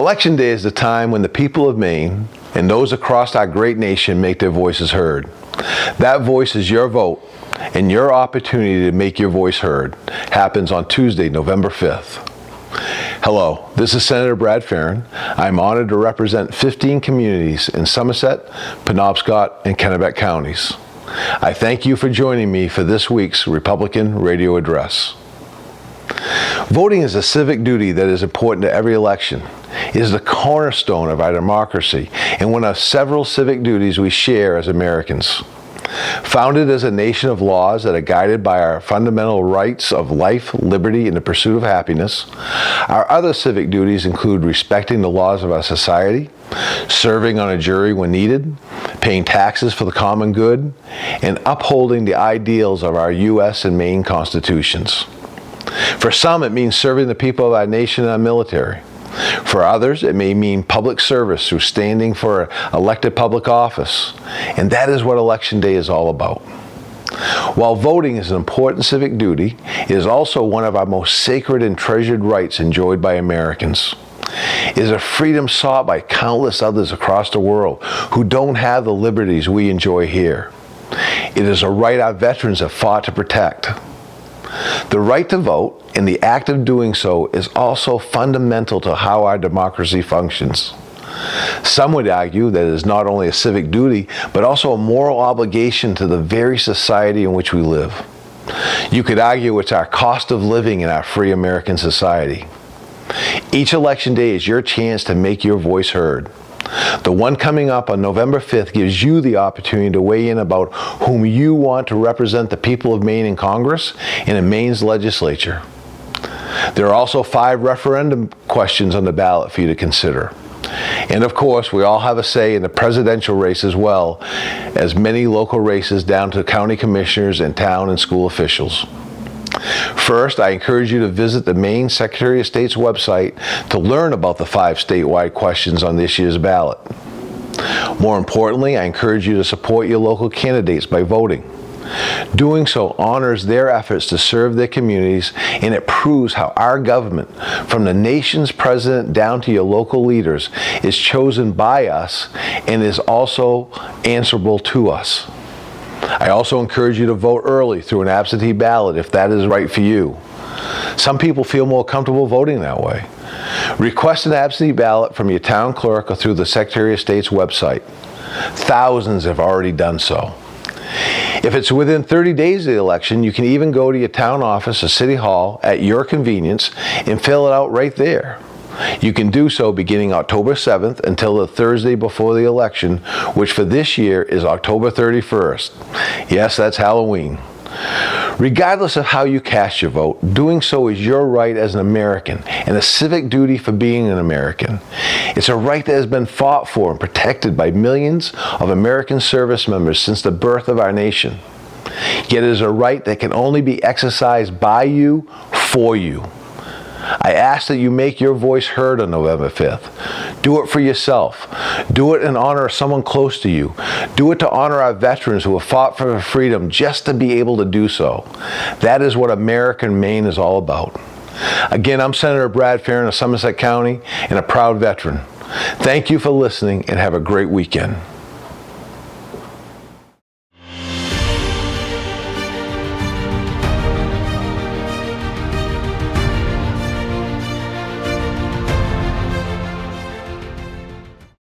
Election Day is the time when the people of Maine and those across our great nation make their voices heard. That voice is your vote, and your opportunity to make your voice heard happens on Tuesday, November 5th. Hello, this is Senator Brad Farrin. I'm honored to represent 15 communities in Somerset, Penobscot, and Kennebec counties. I thank you for joining me for this week's Republican Radio Address. Voting is a civic duty that is important to every election. It is the cornerstone of our democracy and one of several civic duties we share as Americans. Founded as a nation of laws that are guided by our fundamental rights of life, liberty, and the pursuit of happiness, our other civic duties include respecting the laws of our society, serving on a jury when needed, paying taxes for the common good, and upholding the ideals of our U.S. and Maine constitutions. For some, it means serving the people of our nation and our military. For others, it may mean public service through standing for elected public office. And that is what Election Day is all about. While voting is an important civic duty, it is also one of our most sacred and treasured rights enjoyed by Americans. It is a freedom sought by countless others across the world who don't have the liberties we enjoy here. It is a right our veterans have fought to protect. The right to vote and the act of doing so is also fundamental to how our democracy functions. Some would argue that it is not only a civic duty, but also a moral obligation to the very society in which we live. You could argue it's our cost of living in our free American society. Each election day is your chance to make your voice heard. The one coming up on November 5th gives you the opportunity to weigh in about whom you want to represent the people of Maine in Congress and in Maine's legislature. There are also 5 referendum questions on the ballot for you to consider. And of course, we all have a say in the presidential race as well as many local races down to county commissioners and town and school officials. First, I encourage you to visit the Maine Secretary of State's website to learn about the 5 statewide questions on this year's ballot. More importantly, I encourage you to support your local candidates by voting. Doing so honors their efforts to serve their communities, and it proves how our government, from the nation's president down to your local leaders, is chosen by us and is also answerable to us. I also encourage you to vote early through an absentee ballot if that is right for you. Some people feel more comfortable voting that way. Request an absentee ballot from your town clerk or through the Secretary of State's website. Thousands have already done so. If it's within 30 days of the election, you can even go to your town office or city hall at your convenience and fill it out right there. You can do so beginning October 7th until the Thursday before the election, which for this year is October 31st. Yes, that's Halloween. Regardless of how you cast your vote, doing so is your right as an American and a civic duty for being an American. It's a right that has been fought for and protected by millions of American service members since the birth of our nation. Yet it is a right that can only be exercised by you, for you. I ask that you make your voice heard on November 5th. Do it for yourself. Do it in honor of someone close to you. Do it to honor our veterans who have fought for their freedom just to be able to do so. That is what American Maine is all about. Again, I'm Senator Brad Farrin of Somerset County and a proud veteran. Thank you for listening and have a great weekend.